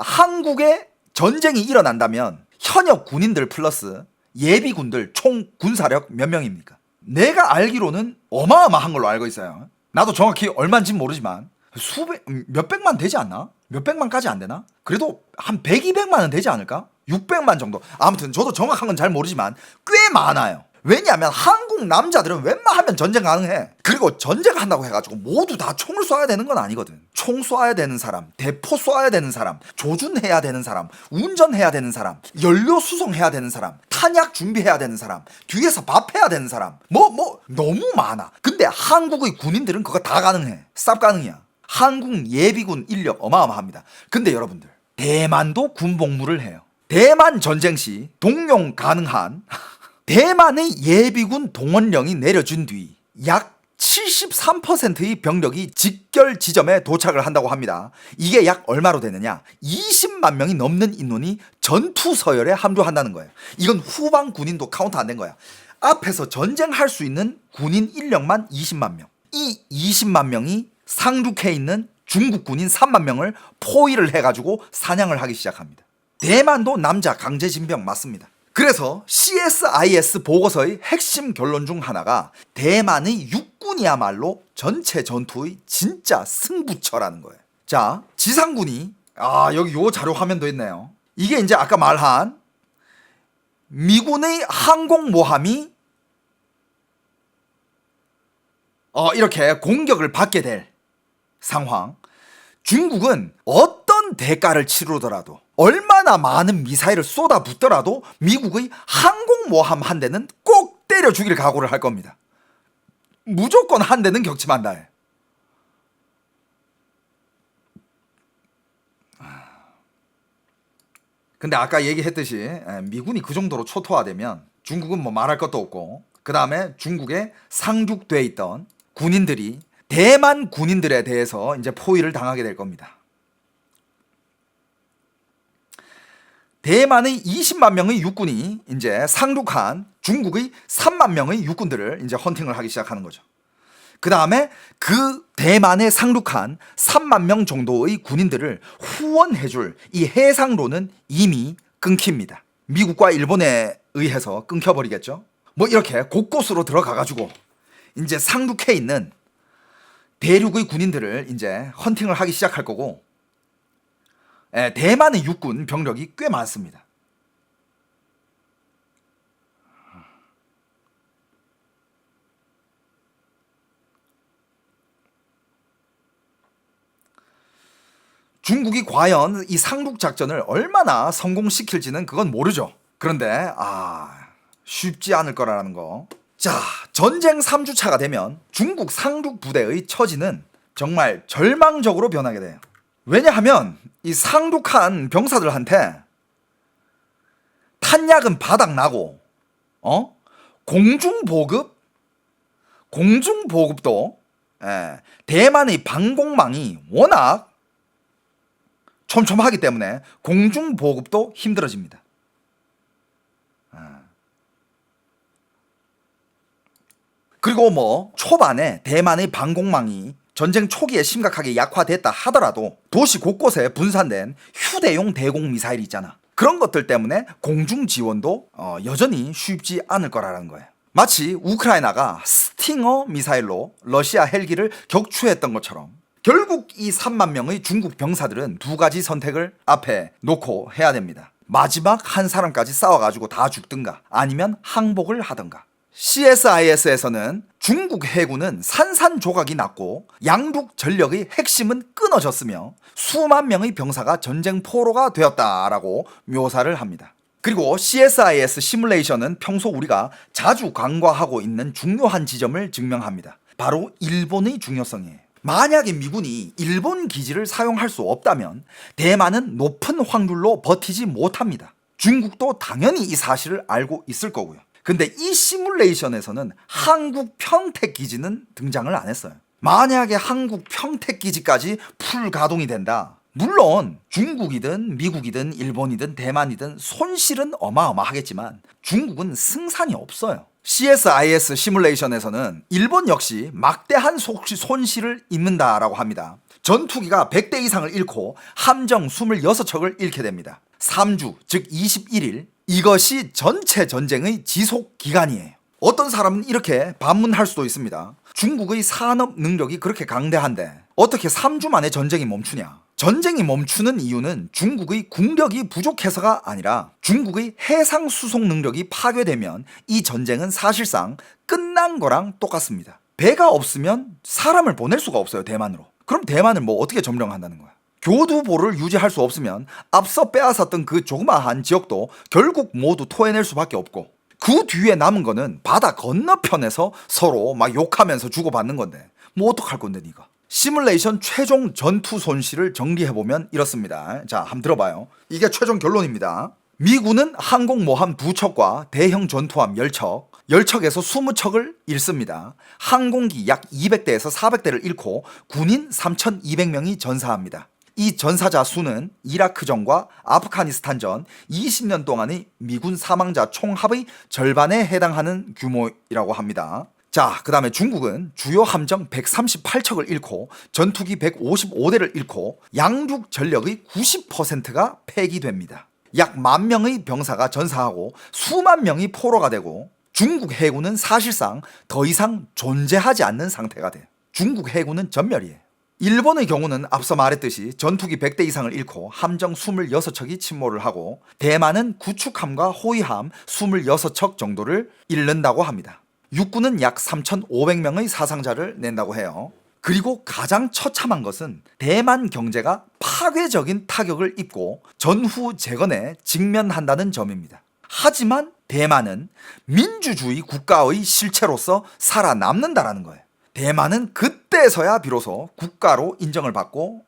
한국에 전쟁이 일어난다면 현역 군인들 플러스 예비군들 총 군사력 몇 명입니까? 내가 알기로는 어마어마한 걸로 알고 있어요. 나도 정확히 얼마인지는 모르지만 몇백만 되지 않나? 몇백만까지 안 되나? 그래도 한 100, 200만은 되지 않을까? 600만 정도. 아무튼 저도 정확한 건 잘 모르지만 꽤 많아요. 왜냐하면 한국 남자들은 웬만하면 전쟁 가능해. 그리고 전쟁한다고 해가지고 모두 다 총을 쏴야 되는 건 아니거든. 총 쏴야 되는 사람, 대포 쏴야 되는 사람, 조준해야 되는 사람, 운전해야 되는 사람, 연료 수송해야 되는 사람, 탄약 준비해야 되는 사람, 뒤에서 밥해야 되는 사람, 너무 많아. 근데 한국의 군인들은 그거 다 가능해. 쌉 가능이야. 한국 예비군 인력 어마어마합니다. 근데 여러분들 대만도 군복무를 해요. 대만 전쟁 시 동용 가능한 대만의 예비군 동원령이 내려준 뒤 약 73%의 병력이 직결 지점에 도착을 한다고 합니다. 이게 약 얼마로 되느냐? 20만 명이 넘는 인원이 전투 서열에 합류한다는 거예요. 이건 후방 군인도 카운트 안 된 거야. 앞에서 전쟁할 수 있는 군인 인력만 20만 명. 이 20만 명이 상륙해 있는 중국 군인 3만 명을 포위를 해가지고 사냥을 하기 시작합니다. 대만도 남자 강제징병 맞습니다. 그래서 CSIS 보고서의 핵심 결론 중 하나가 대만의 육군이야말로 전체 전투의 진짜 승부처라는 거예요. 자, 지상군이 여기 요 자료 화면도 있네요. 이게 이제 아까 말한 미군의 항공모함이 이렇게 공격을 받게 될 상황. 중국은 어떤 대가를 치르더라도 얼마나 많은 미사일을 쏟아붓더라도 미국의 항공모함 한 대는 꼭 때려 죽일 각오를 할 겁니다. 무조건 한 대는 격침한다 해. 근데 아까 얘기했듯이 미군이 그 정도로 초토화되면 중국은 뭐 말할 것도 없고, 그 다음에 중국에 상륙돼 있던 군인들이 대만 군인들에 대해서 이제 포위를 당하게 될 겁니다. 대만의 20만 명의 육군이 이제 상륙한 중국의 3만 명의 육군들을 이제 헌팅을 하기 시작하는 거죠. 그 다음에 그 대만에 상륙한 3만 명 정도의 군인들을 후원해줄 이 해상로는 이미 끊깁니다. 미국과 일본에 의해서 끊겨버리겠죠. 뭐 이렇게 곳곳으로 들어가가지고 이제 상륙해 있는 대륙의 군인들을 이제 헌팅을 하기 시작할 거고, 대만의 육군 병력이 꽤 많습니다. 중국이 과연 이 상륙 작전을 얼마나 성공시킬지는 그건 모르죠. 그런데 쉽지 않을 거라는 거. 자, 전쟁 3주차가 되면 중국 상륙 부대의 처지는 정말 절망적으로 변하게 돼요. 왜냐하면 이 상륙한 병사들한테 탄약은 바닥나고 공중보급도 대만의 방공망이 워낙 촘촘하기 때문에 공중보급도 힘들어집니다. 그리고 뭐 초반에 대만의 방공망이 전쟁 초기에 심각하게 약화됐다 하더라도 도시 곳곳에 분산된 휴대용 대공 미사일이 있잖아. 그런 것들 때문에 공중 지원도 여전히 쉽지 않을 거라는 거예요. 마치 우크라이나가 스팅어 미사일로 러시아 헬기를 격추했던 것처럼 결국 이 3만 명의 중국 병사들은 두 가지 선택을 앞에 놓고 해야 됩니다. 마지막 한 사람까지 싸워가지고 다 죽든가 아니면 항복을 하든가. CSIS에서는 중국 해군은 산산조각이 났고 양국 전력의 핵심은 끊어졌으며 수만 명의 병사가 전쟁 포로가 되었다라고 묘사를 합니다. 그리고 CSIS 시뮬레이션은 평소 우리가 자주 간과하고 있는 중요한 지점을 증명합니다. 바로 일본의 중요성이에요. 만약에 미군이 일본 기지를 사용할 수 없다면 대만은 높은 확률로 버티지 못합니다. 중국도 당연히 이 사실을 알고 있을 거고요. 근데 이 시뮬레이션에서는 한국 평택 기지는 등장을 안 했어요. 만약에 한국 평택 기지까지 풀 가동이 된다. 물론 중국이든 미국이든 일본이든 대만이든 손실은 어마어마하겠지만 중국은 승산이 없어요. CSIS 시뮬레이션에서는 일본 역시 막대한 손실을 입는다라고 합니다. 전투기가 100대 이상을 잃고 함정 26척을 잃게 됩니다. 3주, 즉 21일, 이것이 전체 전쟁의 지속 기간이에요. 어떤 사람은 이렇게 반문할 수도 있습니다. 중국의 산업 능력이 그렇게 강대한데 어떻게 3주 만에 전쟁이 멈추냐? 전쟁이 멈추는 이유는 중국의 국력이 부족해서가 아니라 중국의 해상 수송 능력이 파괴되면 이 전쟁은 사실상 끝난 거랑 똑같습니다. 배가 없으면 사람을 보낼 수가 없어요, 대만으로. 그럼 대만을 뭐 어떻게 점령한다는 거야? 교두보를 유지할 수 없으면 앞서 빼앗았던 그 조그마한 지역도 결국 모두 토해낼 수밖에 없고, 그 뒤에 남은 거는 바다 건너편에서 서로 막 욕하면서 주고받는 건데 뭐 어떡할 건데 니가. 시뮬레이션 최종 전투 손실을 정리해보면 이렇습니다. 자, 한번 들어봐요. 이게 최종 결론입니다. 미군은 항공모함 2척과 대형 전투함 10척, 10척에서 20척을 잃습니다. 항공기 약 200대에서 400대를 잃고 군인 3,200명이 전사합니다. 이 전사자 수는 이라크전과 아프가니스탄전 20년 동안의 미군 사망자 총합의 절반에 해당하는 규모이라고 합니다. 자, 그 다음에 중국은 주요 함정 138척을 잃고 전투기 155대를 잃고 양국 전력의 90%가 폐기됩니다. 약 10,000명의 병사가 전사하고 수만 명이 포로가 되고 중국 해군은 사실상 더 이상 존재하지 않는 상태가 돼요. 중국 해군은 전멸이에요. 일본의 경우는 앞서 말했듯이 전투기 100대 이상을 잃고 함정 26척이 침몰을 하고 대만은 구축함과 호위함 26척 정도를 잃는다고 합니다. 육군은 약 3,500명의 사상자를 낸다고 해요. 그리고 가장 처참한 것은 대만 경제가 파괴적인 타격을 입고 전후 재건에 직면한다는 점입니다. 하지만 대만은 민주주의 국가의 실체로서 살아남는다라는 거예요. 대만은 그때서야 비로소 국가로 인정을 받고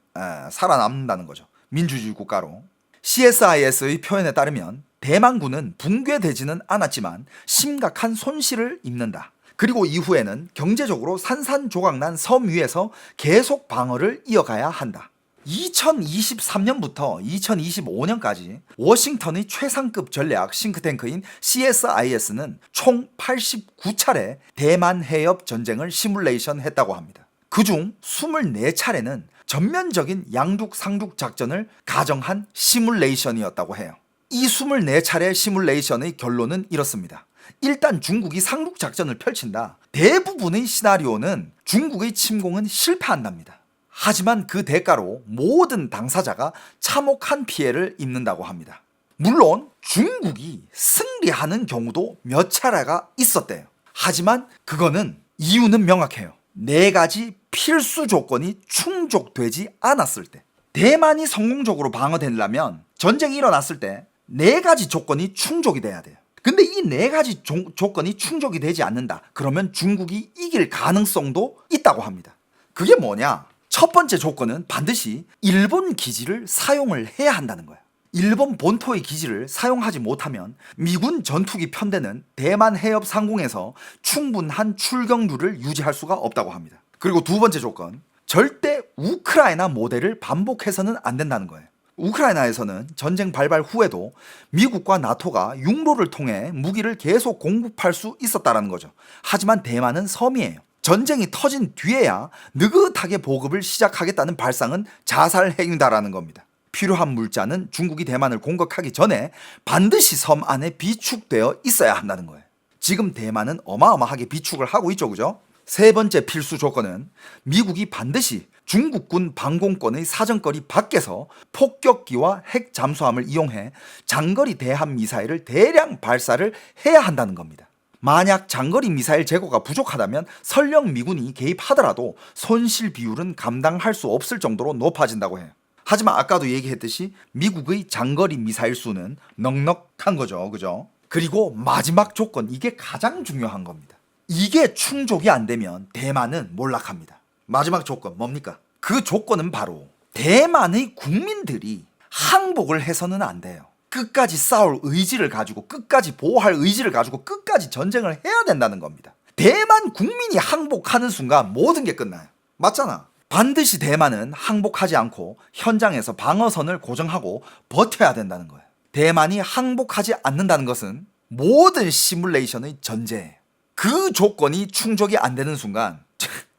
살아남는다는 거죠. 민주주의 국가로. CSIS의 표현에 따르면 대만군은 붕괴되지는 않았지만 심각한 손실을 입는다. 그리고 이후에는 경제적으로 산산조각난 섬 위에서 계속 방어를 이어가야 한다. 2023년부터 2025년까지 워싱턴의 최상급 전략 싱크탱크인 CSIS는 총 89차례 대만 해협 전쟁을 시뮬레이션 했다고 합니다. 그중 24차례는 전면적인 양국 상륙 작전을 가정한 시뮬레이션이었다고 해요. 이 24차례 시뮬레이션의 결론은 이렇습니다. 일단 중국이 상륙 작전을 펼친다. 대부분의 시나리오는 중국의 침공은 실패한답니다. 하지만 그 대가로 모든 당사자가 참혹한 피해를 입는다고 합니다. 물론 중국이 승리하는 경우도 몇 차례가 있었대요. 하지만 그거는 이유는 명확해요. 4가지 필수 조건이 충족되지 않았을 때. 대만이 성공적으로 방어되려면 전쟁이 일어났을 때 4가지 조건이 충족이 돼야 돼요. 근데 이 4가지 조건이 충족이 되지 않는다. 그러면 중국이 이길 가능성도 있다고 합니다. 그게 뭐냐? 첫 번째 조건은 반드시 일본 기지를 사용을 해야 한다는 거예요. 일본 본토의 기지를 사용하지 못하면 미군 전투기 편대는 대만 해협 상공에서 충분한 출경률을 유지할 수가 없다고 합니다. 그리고 두 번째 조건, 절대 우크라이나 모델을 반복해서는 안 된다는 거예요. 우크라이나에서는 전쟁 발발 후에도 미국과 나토가 육로를 통해 무기를 계속 공급할 수 있었다는 거죠. 하지만 대만은 섬이에요. 전쟁이 터진 뒤에야 느긋하게 보급을 시작하겠다는 발상은 자살 행위다라는 겁니다. 필요한 물자는 중국이 대만을 공격하기 전에 반드시 섬 안에 비축되어 있어야 한다는 거예요. 지금 대만은 어마어마하게 비축을 하고 있죠, 그죠? 세 번째 필수 조건은 미국이 반드시 중국군 방공권의 사정거리 밖에서 폭격기와 핵 잠수함을 이용해 장거리 대함 미사일을 대량 발사를 해야 한다는 겁니다. 만약 장거리 미사일 제거가 부족하다면 설령 미군이 개입하더라도 손실 비율은 감당할 수 없을 정도로 높아진다고 해요. 하지만 아까도 얘기했듯이 미국의 장거리 미사일 수는 넉넉한 거죠, 그죠? 그리고 마지막 조건, 이게 가장 중요한 겁니다. 이게 충족이 안 되면 대만은 몰락합니다. 마지막 조건 뭡니까? 그 조건은 바로 대만의 국민들이 항복을 해서는 안 돼요. 끝까지 싸울 의지를 가지고, 끝까지 보호할 의지를 가지고 끝까지 전쟁을 해야 된다는 겁니다. 대만 국민이 항복하는 순간 모든 게 끝나요. 맞잖아. 반드시 대만은 항복하지 않고 현장에서 방어선을 고정하고 버텨야 된다는 거예요. 대만이 항복하지 않는다는 것은 모든 시뮬레이션의 전제예요. 그 조건이 충족이 안 되는 순간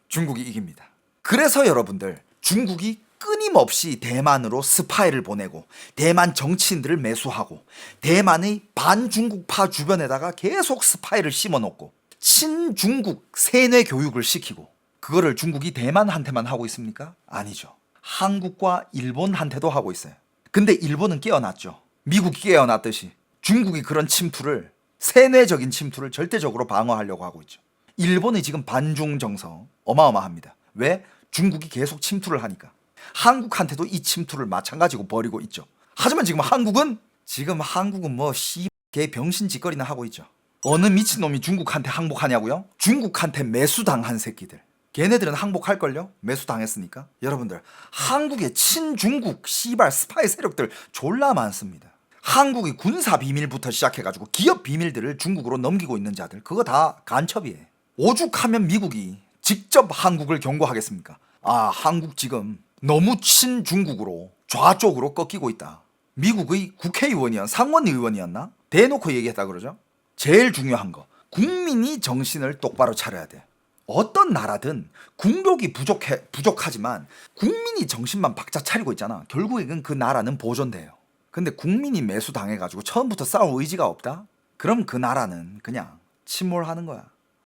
중국이 이깁니다. 그래서 여러분들, 중국이 끊임없이 대만으로 스파이를 보내고 대만 정치인들을 매수하고 대만의 반중국파 주변에다가 계속 스파이를 심어놓고 친중국 세뇌 교육을 시키고, 그거를 중국이 대만한테만 하고 있습니까? 아니죠. 한국과 일본한테도 하고 있어요. 근데 일본은 깨어났죠. 미국이 깨어났듯이 중국이 그런 침투를, 세뇌적인 침투를 절대적으로 방어하려고 하고 있죠. 일본의 지금 반중 정서 어마어마합니다. 왜? 중국이 계속 침투를 하니까. 한국한테도 이 침투를 마찬가지로 벌이고 있죠. 하지만 지금 한국은 뭐 개 병신 짓거리나 하고 있죠. 어느 미친놈이 중국한테 항복하냐고요? 중국한테 매수당한 새끼들. 걔네들은 항복할걸요? 매수당했으니까. 여러분들, 한국의 친중국 스파이 세력들 졸라 많습니다. 한국의 군사 비밀부터 시작해가지고 기업 비밀들을 중국으로 넘기고 있는 자들, 그거 다 간첩이에요. 오죽하면 미국이 직접 한국을 경고하겠습니까? 한국 지금 너무 친중국으로 좌쪽으로 꺾이고 있다. 미국의 상원의원이었나? 대놓고 얘기했다 그러죠. 제일 중요한 거, 국민이 정신을 똑바로 차려야 돼. 어떤 나라든 국력이 부족하지만 국민이 정신만 박자 차리고 있잖아. 결국에는 그 나라는 보존돼요. 근데 국민이 매수당해가지고 처음부터 싸울 의지가 없다? 그럼 그 나라는 그냥 침몰하는 거야.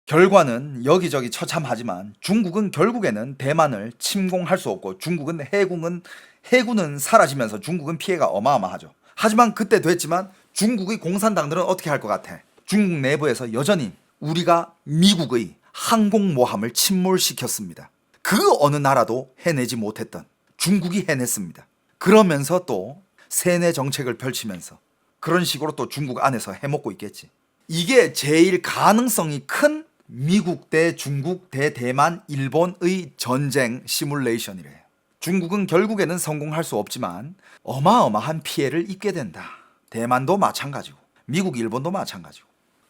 결과는 여기저기 처참하지만 중국은 결국에는 대만을 침공할 수 없고, 중국은 해군은 사라지면서 중국은 피해가 어마어마하죠. 하지만 그때 됐지만 중국의 공산당들은 어떻게 할 것 같아? 중국 내부에서 여전히 우리가 미국의 항공모함을 침몰시켰습니다. 그 어느 나라도 해내지 못했던 중국이 해냈습니다. 그러면서 또 세뇌 정책을 펼치면서 그런 식으로 또 중국 안에서 해먹고 있겠지. 이게 제일 가능성이 큰 미국 대 중국 대 대만 일본의 전쟁 시뮬레이션이래요. 중국은 결국에는 성공할 수 없지만 어마어마한 피해를 입게 된다. 대만도 마찬가지고 미국, 일본도 마찬가지고.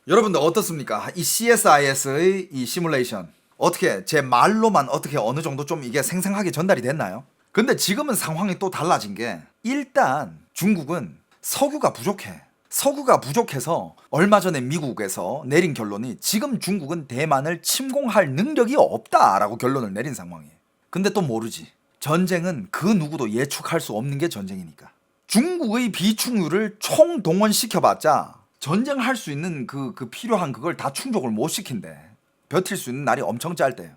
여러분들 어떻습니까? 이 CSIS의 이 시뮬레이션 어떻게 제 말로만 어떻게 어느 정도 좀 이게 생생하게 전달이 됐나요? 근데 지금은 상황이 또 달라진 게 일단 중국은 석유가 부족해. 석유가 부족해서 얼마 전에 미국에서 내린 결론이 지금 중국은 대만을 침공할 능력이 없다라고 결론을 내린 상황이에요. 근데 또 모르지. 전쟁은 그 누구도 예측할 수 없는 게 전쟁이니까. 중국의 비축유를 총동원시켜봤자 전쟁할 수 있는 그 필요한 그걸 다 충족을 못 시킨대. 버틸 수 있는 날이 엄청 짧대요.